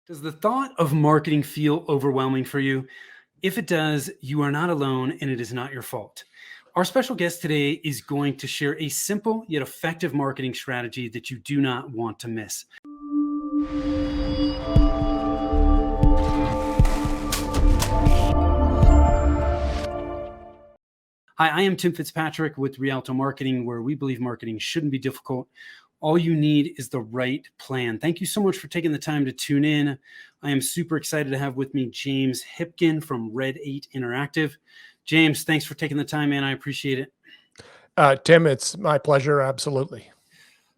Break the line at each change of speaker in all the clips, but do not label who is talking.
Does the thought of marketing feel overwhelming for you? If it does, you are not alone and it is not your fault. Our special guest today is going to share a simple yet effective marketing strategy that you do not want to miss. Hi, I am Tim Fitzpatrick with Rialto Marketing, where we believe marketing shouldn't be difficult. All you need is the right plan. Thank you so much for taking the time to tune in. I am super excited to have with me James Hipkin from Red 8 Interactive. James, thanks for taking the time, man. I appreciate it.
Tim, it's my pleasure. Absolutely.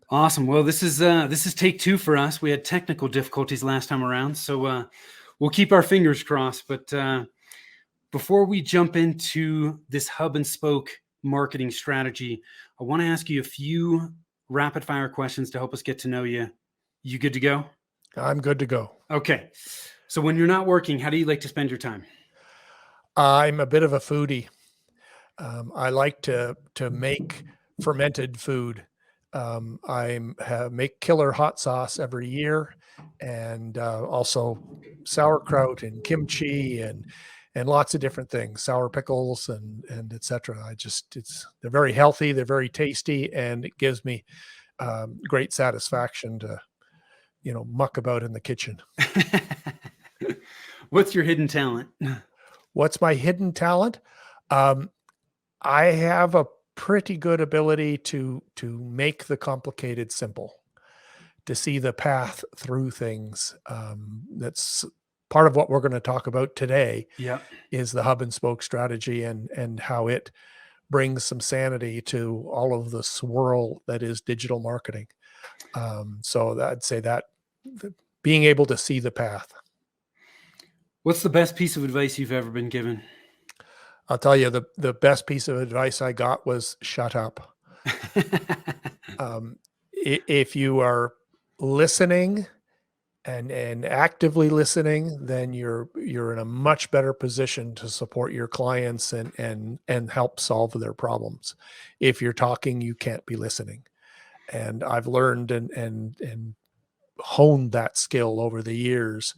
Awesome. Well, this is take two for us. We had technical difficulties last time around, so we'll keep our fingers crossed. But before we jump into this hub and spoke marketing strategy, I want to ask you a few rapid fire questions to help us get to know you. You good to go?
I'm good to go.
Okay. So when you're not working, how do you like to spend your time?
I'm a bit of a foodie. I like to make fermented food. Make killer hot sauce every year, and also sauerkraut and kimchi and lots of different things, sour pickles and etc. They're very healthy, they're very tasty, and it gives me great satisfaction to muck about in the kitchen.
What's your hidden talent?
What's my hidden talent? I have a pretty good ability to make the complicated simple, to see the path through things. That's part of what we're going to talk about today.
Yeah,
is the hub and spoke strategy and how it brings some sanity to all of the swirl that is digital marketing. So I'd say that being able to see the path.
What's the best piece of advice you've ever been given?
I'll tell you, the best piece of advice I got was shut up. If you are listening and actively listening, then you're in a much better position to support your clients and help solve their problems. If you're talking, you can't be listening. And I've learned and honed that skill over the years,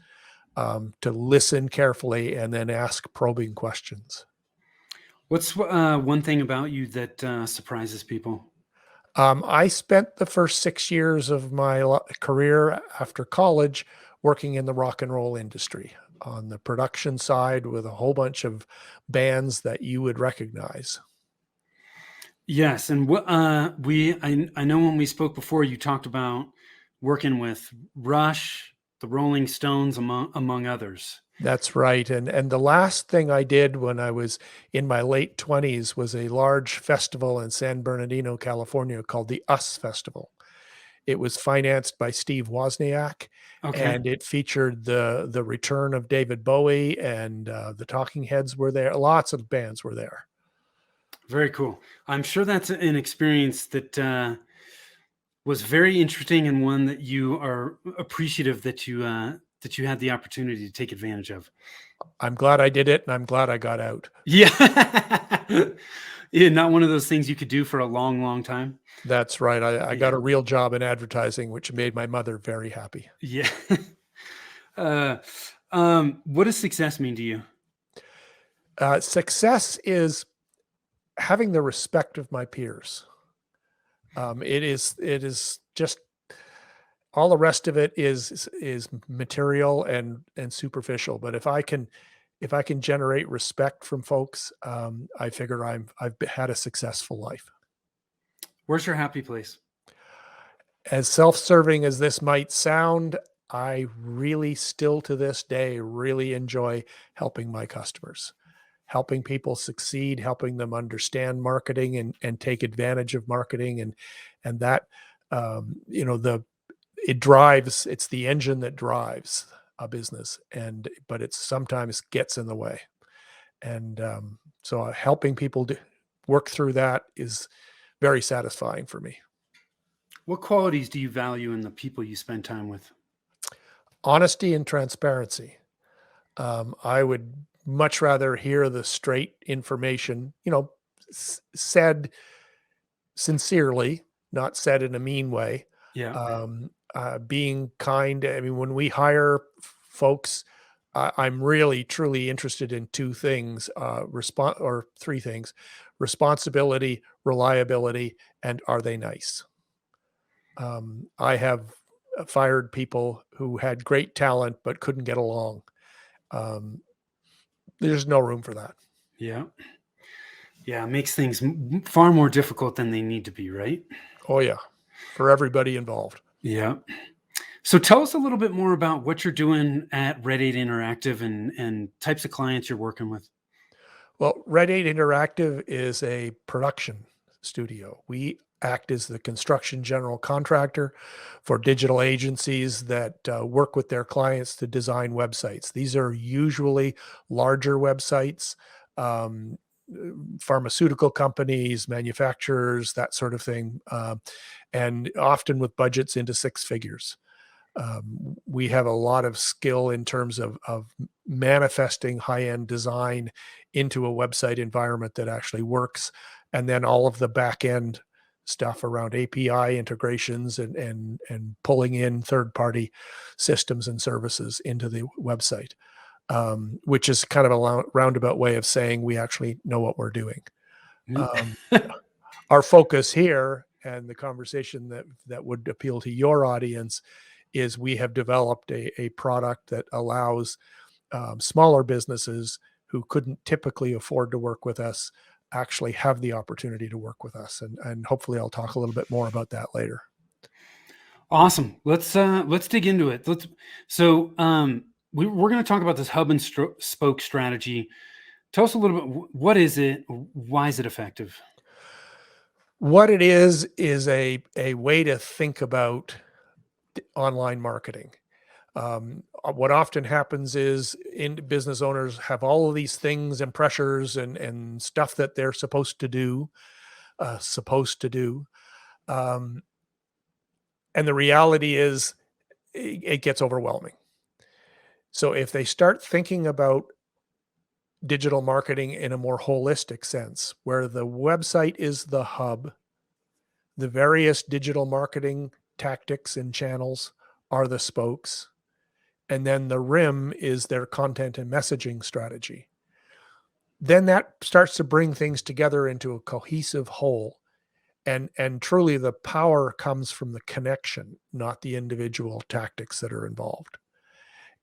to listen carefully and then ask probing questions.
What's one thing about you that surprises people?
I spent the first 6 years of my career after college working in the rock and roll industry on the production side with a whole bunch of bands that you would recognize.
Yes, and I know when we spoke before, you talked about working with Rush, the Rolling Stones, among others.
That's right. And the last thing I did when I was in my late 20s was a large festival in San Bernardino, California called the US Festival. It was financed by Steve Wozniak,
Okay.
and it featured the return of David Bowie, and the Talking Heads were there. Lots of bands were there.
Very cool. I'm sure that's an experience that was very interesting and one that you are appreciative that you had the opportunity to take advantage of.
I'm glad I did it, and I'm glad I got out.
Yeah. Yeah, not one of those things you could do for a long, long time.
That's right. I got a real job in advertising, which made my mother very happy.
Yeah. What does success mean to you?
Success is having the respect of my peers. It is just all the rest of it is material and superficial. But if I can generate respect from folks, I figure I've had a successful life.
Where's your happy place?
As self-serving as this might sound, I really still to this day really enjoy helping my customers, helping people succeed, helping them understand marketing and take advantage of marketing. And that, it's the engine that drives a business, but it sometimes gets in the way. And so helping people work through that is very satisfying for me.
What qualities do you value in the people you spend time with?
Honesty and transparency. I would much rather hear the straight information, said sincerely, not said in a mean way.
Yeah.
Being kind. I mean, when we hire folks, I'm really truly interested in two things, or three things: responsibility, reliability, and are they nice? I have fired people who had great talent but couldn't get along. Um, there's no room for that.
Yeah. Yeah. It makes things far more difficult than they need to be, right?
Oh yeah, for everybody involved.
Yeah. So tell us a little bit more about what you're doing at Red 8 Interactive and types of clients you're working with.
Well, Red 8 Interactive is a production studio. We act as the construction general contractor for digital agencies that work with their clients to design websites. These are usually larger websites, um, pharmaceutical companies, manufacturers, that sort of thing, and often with budgets into six figures. We have a lot of skill in terms of manifesting high-end design into a website environment that actually works, and then all of the back end stuff around API integrations and pulling in third-party systems and services into the website, which is kind of a roundabout way of saying we actually know what we're doing. Um, our focus here and the conversation that would appeal to your audience is we have developed a product that allows smaller businesses who couldn't typically afford to work with us actually have the opportunity to work with us, and hopefully I'll talk a little bit more about that later.
Awesome. Let's dig into it. We're going to talk about this hub and spoke strategy. Tell us a little bit. What is it? Why is it effective?
What it is a way to think about online marketing. What often happens is business owners have all of these things and pressures and stuff that they're supposed to do, supposed to do. Um, and the reality is it gets overwhelming. So if they start thinking about digital marketing in a more holistic sense, where the website is the hub, the various digital marketing tactics and channels are the spokes, and then the rim is their content and messaging strategy, then that starts to bring things together into a cohesive whole. And truly the power comes from the connection, not the individual tactics that are involved.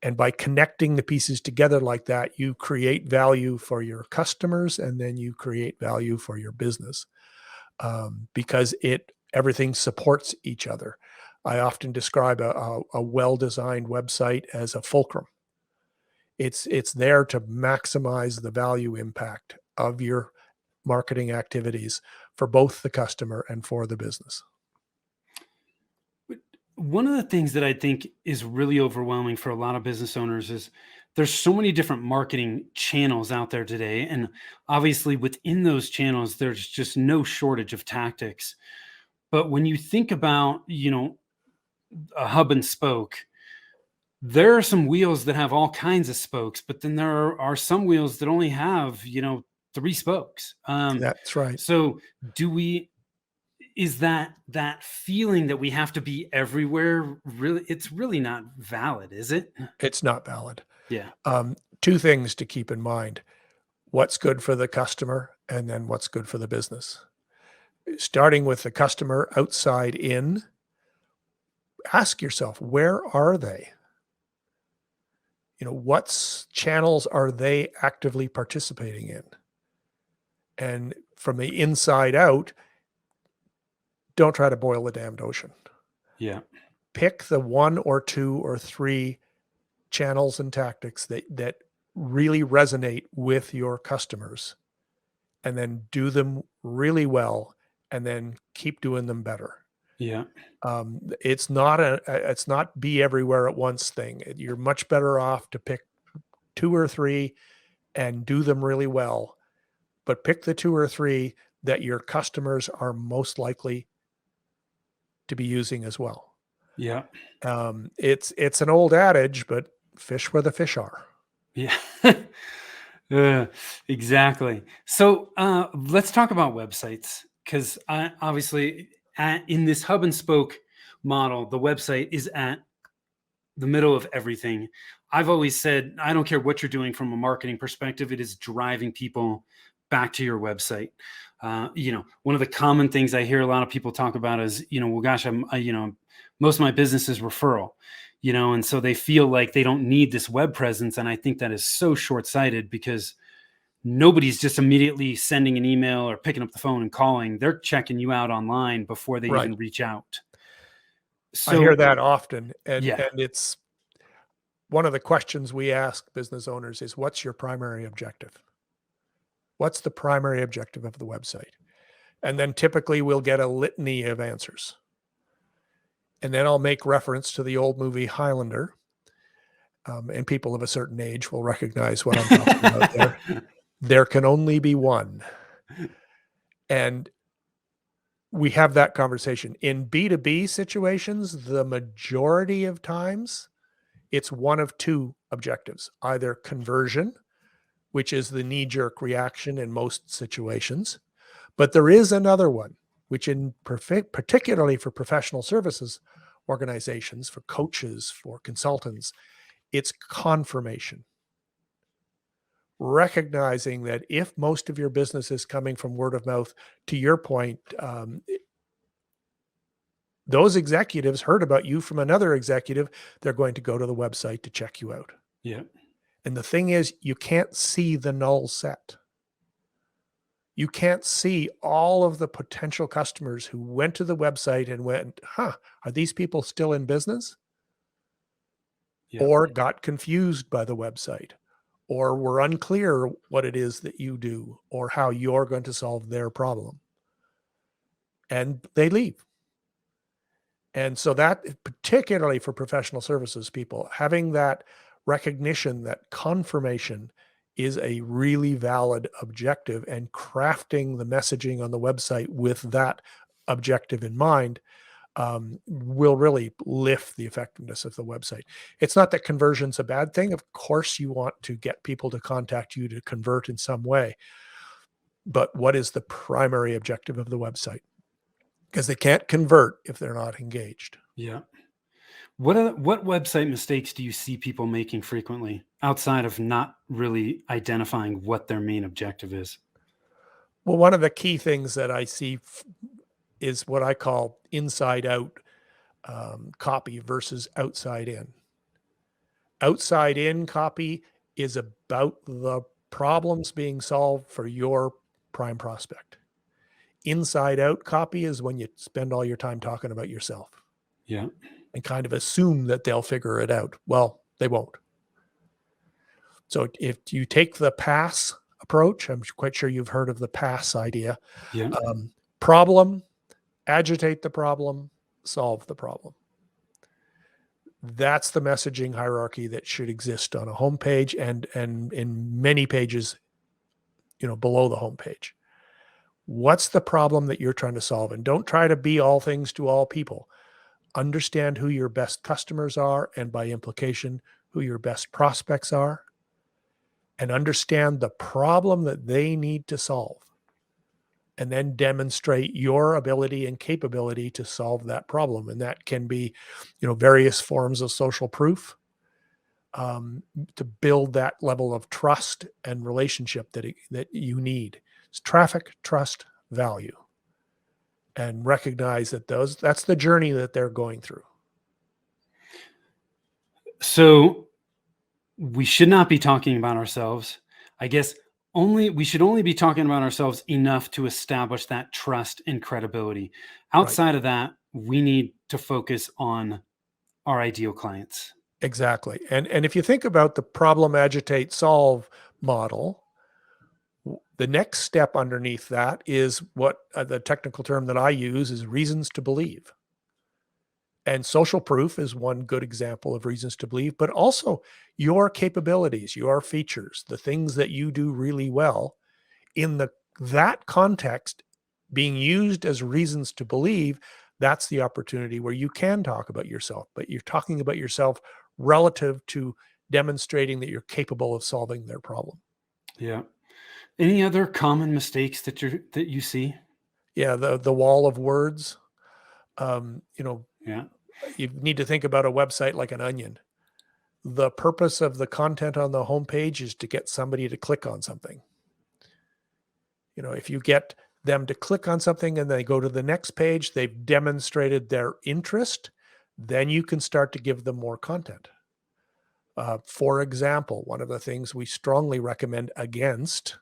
And by connecting the pieces together like that, you create value for your customers, and then you create value for your business, because everything supports each other. I often describe a well-designed website as a fulcrum. It's there to maximize the value impact of your marketing activities for both the customer and for the business.
One of the things that I think is really overwhelming for a lot of business owners is there's so many different marketing channels out there today. And obviously, within those channels, there's just no shortage of tactics. But when you think about, a hub and spoke, there are some wheels that have all kinds of spokes, but then there are some wheels that only have, three spokes.
That's right.
So do we, is that feeling that we have to be everywhere really, it's really not valid, is it?
It's not valid.
Yeah.
Two things to keep in mind: what's good for the customer, and then what's good for the business. Starting with the customer outside in, ask yourself, where are they? What channels are they actively participating in? And from the inside out, don't try to boil the damned ocean.
Yeah.
Pick the one or two or three channels and tactics that really resonate with your customers, and then do them really well, and then keep doing them better.
Yeah.
It's not be everywhere at once thing. You're much better off to pick two or three and do them really well, but pick the two or three that your customers are most likely to be using as well.
Yeah.
It's an old adage, but fish where the fish are.
Yeah. Exactly. So let's talk about websites, because obviously in this hub and spoke model, the website is at the middle of everything. I've always said, I don't care what you're doing from a marketing perspective, it is driving people back to your website. One of the common things I hear a lot of people talk about is, well, gosh, most of my business is referral, and so they feel like they don't need this web presence. And I think that is so short-sighted, because nobody's just immediately sending an email or picking up the phone and calling. They're checking you out online before they
Right.
even reach out.
I hear
So
that often. And
yeah,
it's one of the questions we ask business owners is, what's your primary objective? What's the primary objective of the website? And then typically we'll get a litany of answers. And then I'll make reference to the old movie Highlander. And people of a certain age will recognize what I'm talking about there. There can only be one. And we have that conversation. In B2B situations, the majority of times, it's one of two objectives: either conversion, which is the knee-jerk reaction in most situations, but there is another one, which particularly for professional services organizations, for coaches, for consultants, it's confirmation. Recognizing that if most of your business is coming from word of mouth, to your point, those executives heard about you from another executive, they're going to go to the website to check you out.
yeah,
And the thing is, you can't see the null set. You can't see all of the potential customers who went to the website and went, are these people still in business?
yeah,
Or got confused by the website, or were unclear what it is that you do or how you're going to solve their problem. And they leave. And so that, particularly for professional services people, having that recognition, that confirmation is a really valid objective, and crafting the messaging on the website with that objective in mind will really lift the effectiveness of the website. It's not that conversion's a bad thing. Of course, you want to get people to contact you to convert in some way. But what is the primary objective of the website? Because they can't convert if they're not engaged.
yeah. What website mistakes do you see people making frequently, outside of not really identifying what their main objective is?
Well, one of the key things that I see is what I call inside out copy versus outside in. Outside in copy is about the problems being solved for your prime prospect. Inside out copy is when you spend all your time talking about yourself
Yeah,
and kind of assume that they'll figure it out. Well, they won't. So if you take the PASS approach, I'm quite sure you've heard of the PASS idea.
yeah,
Problem, agitate the problem, solve the problem. That's the messaging hierarchy that should exist on a homepage and in many pages, below the homepage. What's the problem that you're trying to solve? And don't try to be all things to all people. Understand who your best customers are, and by implication, who your best prospects are, and understand the problem that they need to solve. And then demonstrate your ability and capability to solve that problem. And that can be, various forms of social proof, to build that level of trust and relationship that you need. It's traffic, trust, value, and recognize that that's the journey that they're going through.
So we should not be talking about ourselves. I guess we should only be talking about ourselves enough to establish that trust and credibility.
Right.
Outside of that, we need to focus on our ideal clients.
Exactly. And if you think about the problem, agitate, solve model, the next step underneath that is what the technical term that I use is reasons to believe. And social proof is one good example of reasons to believe, but also your capabilities, your features, the things that you do really well in that context being used as reasons to believe. That's the opportunity where you can talk about yourself, but you're talking about yourself relative to demonstrating that you're capable of solving their problem.
Yeah. Any other common mistakes that you see?
Yeah, the wall of words.
Yeah.
You need to think about a website like an onion. the purpose of the content on the homepage is to get somebody to click on something. If you get them to click on something and they go to the next page, they've demonstrated their interest, then you can start to give them more content. For example, one of the things we strongly recommend against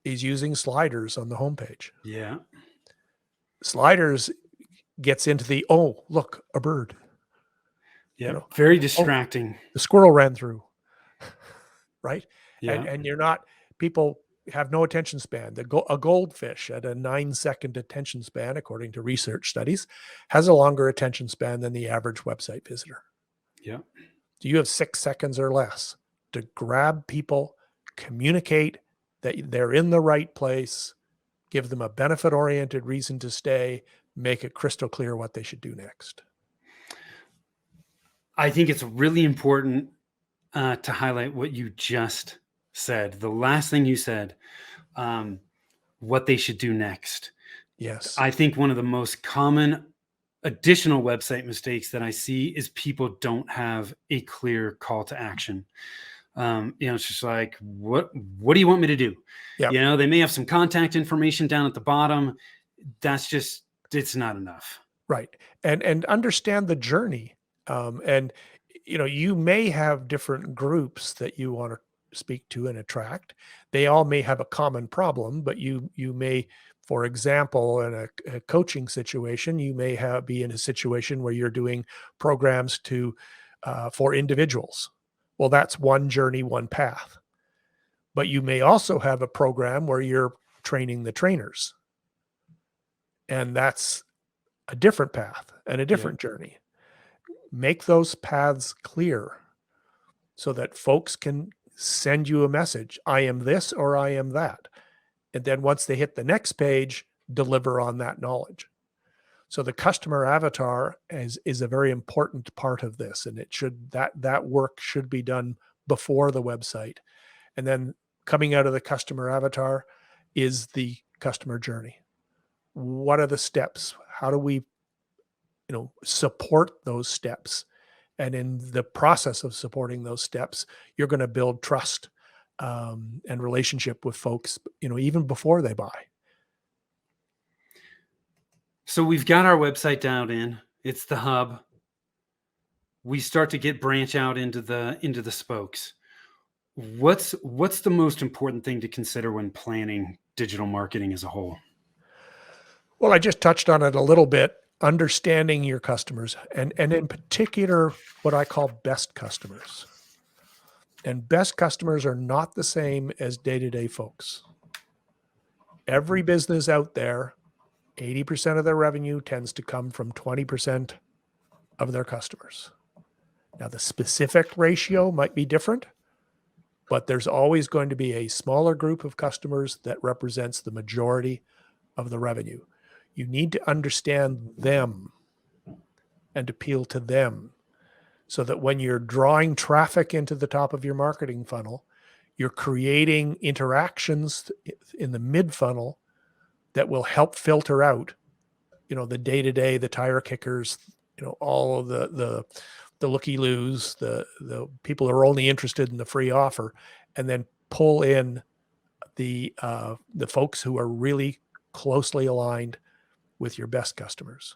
is using sliders on the homepage.
Yeah.
Sliders gets into the, oh, look, a bird.
Yeah. Very distracting.
The squirrel ran through, right?
Yeah.
And people have no attention span. A goldfish at a 9-second attention span, according to research studies, has a longer attention span than the average website visitor.
Yeah.
Do you have 6 seconds or less to grab people, communicate that they're in the right place, give them a benefit-oriented reason to stay, make it crystal clear what they should do next?
I think it's really important to highlight what you just said. The last thing you said, what they should do next.
Yes.
I think one of the most common additional website mistakes that I see is people don't have a clear call to action. It's just like, what do you want me to do?
Yep.
They may have some contact information down at the bottom. That's just, it's not enough.
Right. And understand the journey. You may have different groups that you want to speak to and attract. They all may have a common problem, but you may, for example, in a coaching situation, you may be in a situation where you're doing programs for individuals. Well, that's one journey, one path. But you may also have a program where you're training the trainers, and that's a different path and a different journey. Make those paths clear so that folks can send you a message. I am this or I am that. And then once they hit the next page, deliver on that knowledge. So the customer avatar is a very important part of this. And that work should be done before the website. And then coming out of the customer avatar is the customer journey. What are the steps? How do we support those steps? And in the process of supporting those steps, you're going to build trust and relationship with folks, even before they buy.
So we've got our website down in, it's the hub. We start to branch out into the spokes. What's the most important thing to consider when planning digital marketing as a whole?
Well, I just touched on it a little bit. Understanding your customers, and in particular, what I call best customers. And best customers are not the same as day-to-day folks. Every business out there, 80% of their revenue tends to come from 20% of their customers. Now, the specific ratio might be different, but there's always going to be a smaller group of customers that represents the majority of the revenue. You need to understand them and appeal to them so that when you're drawing traffic into the top of your marketing funnel, you're creating interactions in the mid funnel that will help filter out, the day-to-day, the tire kickers, all of the looky-loos, the people who are only interested in the free offer, and then pull in the folks who are really closely aligned with your best customers.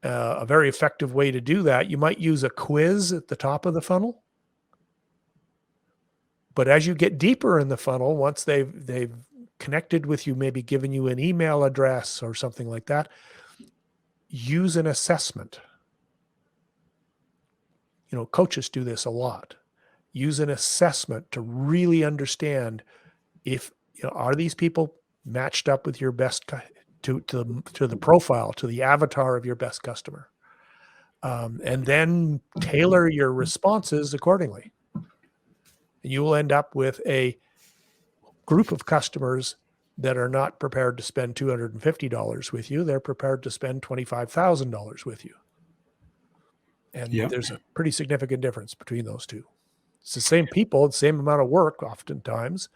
A very effective way to do that, you might use a quiz at the top of the funnel. But as you get deeper in the funnel, once they've connected with you, maybe given you an email address or something like that, use an assessment. Coaches do this a lot. Use an assessment to really understand if, are these people matched up with your best to the profile, to the avatar of your best customer, and then tailor your responses accordingly. And you will end up with a group of customers that are not prepared to spend $250 with you. They're prepared to spend $25,000 with you. And there's a pretty significant difference between those two. It's the same people, the same amount of work, oftentimes,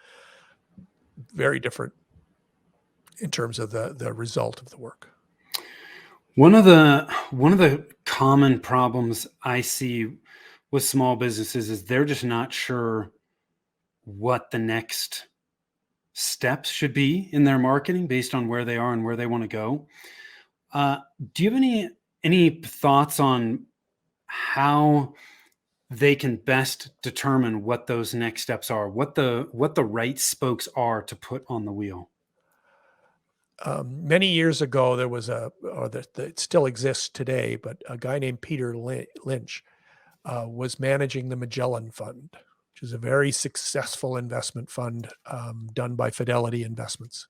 very different in terms of the result of the work.
One of the common problems I see with small businesses is they're just not sure what the next steps should be in their marketing based on where they are and where they want to go. Do you have any thoughts on how they can best determine what those next steps are, what the right spokes are to put on the wheel?
Many years ago, there was it still exists today, but a guy named Peter Lynch was managing the Magellan Fund, which is a very successful investment fund done by Fidelity Investments.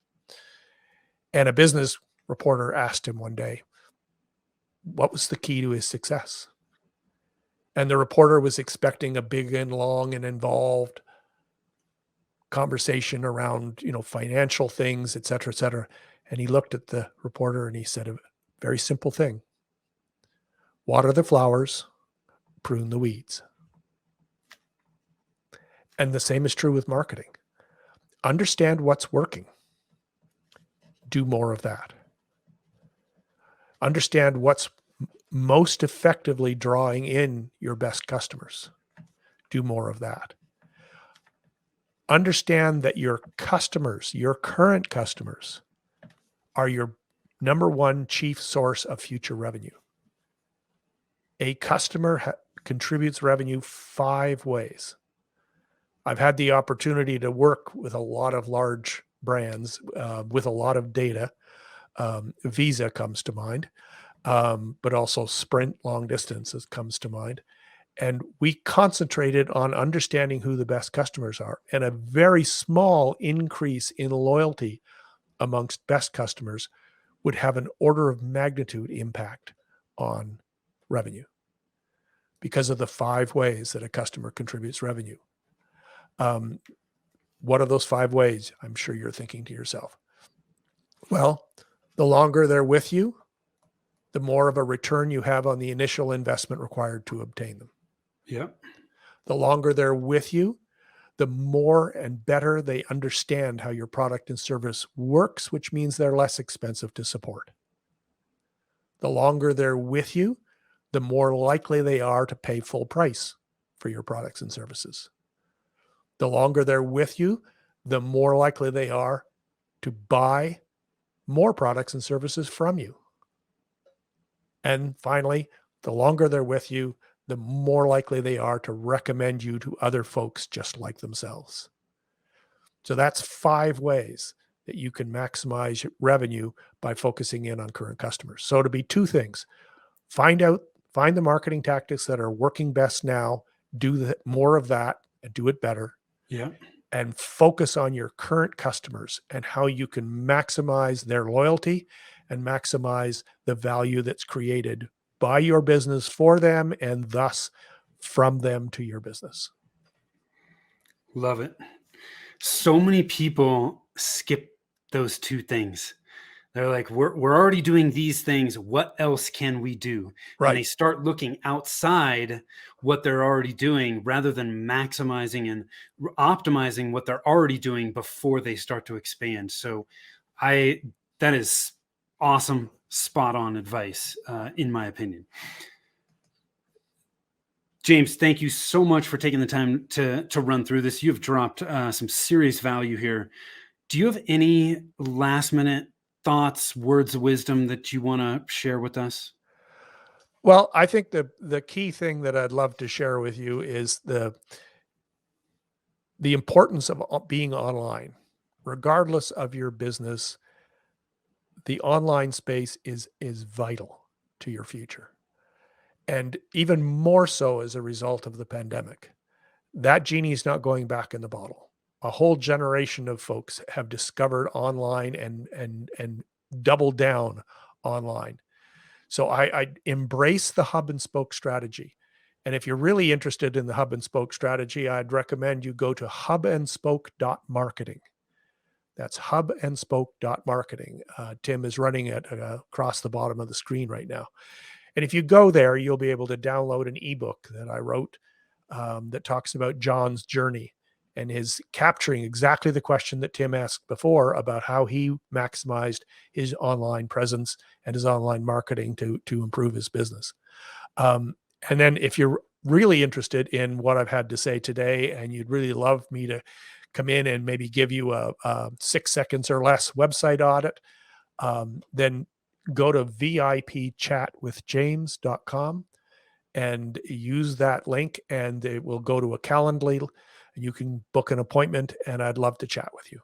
And a business reporter asked him one day, what was the key to his success? And the reporter was expecting a big and long and involved conversation around, financial things, et cetera, et cetera. And he looked at the reporter and he said a very simple thing: water the flowers, prune the weeds. And the same is true with marketing. Understand what's working. Do more of that. Understand what's most effectively drawing in your best customers. Do more of that. Understand that your customers, your current customers, are your number one chief source of future revenue. A customer contributes revenue 5 ways. I've had the opportunity to work with a lot of large brands with a lot of data. Visa comes to mind, but also Sprint long distances comes to mind. And we concentrated on understanding who the best customers are, and a very small increase in loyalty amongst best customers would have an order of magnitude impact on revenue because of the 5 ways that a customer contributes revenue. What are those 5 ways? I'm sure you're thinking to yourself. Well, the longer they're with you, the more of a return you have on the initial investment required to obtain them.
Yeah.
The longer they're with you, the more and better they understand how your product and service works, which means they're less expensive to support. The longer they're with you, the more likely they are to pay full price for your products and services. The longer they're with you, the more likely they are to buy more products and services from you. And finally, the longer they're with you, the more likely they are to recommend you to other folks just like themselves. So that's 5 ways that you can maximize revenue by focusing in on current customers. So to be 2 things: find the marketing tactics that are working best now, do more of that and do it better.
Yeah.
And focus on your current customers and how you can maximize their loyalty and maximize the value that's created by your business for them and thus from them to your business.
Love it. So many people skip those 2 things. They're like, we're already doing these things. What else can we do?
Right.
And they start looking outside what they're already doing rather than maximizing and optimizing what they're already doing before they start to expand. So that is awesome, spot on advice, in my opinion. James, thank you so much for taking the time to run through this. You've dropped some serious value here. Do you have any last minute thoughts, words of wisdom that you want to share with us?
Well, I think the key thing that I'd love to share with you is the importance of being online. Regardless of your business, the online space is vital to your future. And even more so as a result of the pandemic. That genie's not going back in the bottle. A whole generation of folks have discovered online and doubled down online. So I embrace the hub and spoke strategy. And if you're really interested in the hub and spoke strategy, I'd recommend you go to hubandspoke.marketing. That's hubandspoke.marketing. Tim is running it across the bottom of the screen right now. And if you go there, you'll be able to download an ebook that I wrote that talks about John's journey and his capturing exactly the question that Tim asked before about how he maximized his online presence and his online marketing to improve his business. And then if you're really interested in what I've had to say today, and you'd really love me to come in and maybe give you a 6 seconds or less website audit, then go to vipchatwithjames.com and use that link, and it will go to a Calendly, and you can book an appointment, and I'd love to chat with you.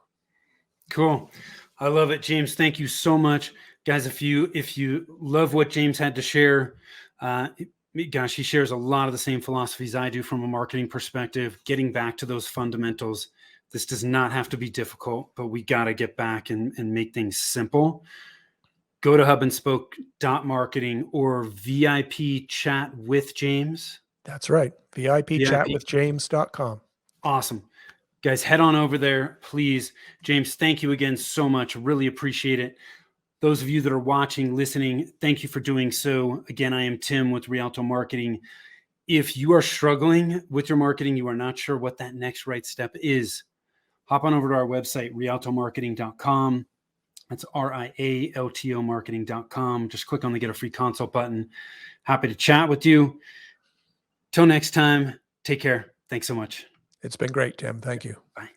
Cool. I love it, James. Thank you so much. Guys, if you love what James had to share, gosh, he shares a lot of the same philosophies I do from a marketing perspective, getting back to those fundamentals. This does not have to be difficult, but we got to get back and make things simple. Go to hubandspork.marketing or VIP Chat with James.
That's right. VIPchatwithjames.com.
Awesome. Guys, head on over there, please. James, thank you again so much. Really appreciate it. Those of you that are watching, listening, thank you for doing so. Again, I am Tim with Rialto Marketing. If you are struggling with your marketing, you are not sure what that next right step is, hop on over to our website, rialtomarketing.com. That's RIALTO marketing.com. Just click on the Get a Free Consult button. Happy to chat with you. Till next time, take care. Thanks so much.
It's been great, Tim. Thank you.
Bye.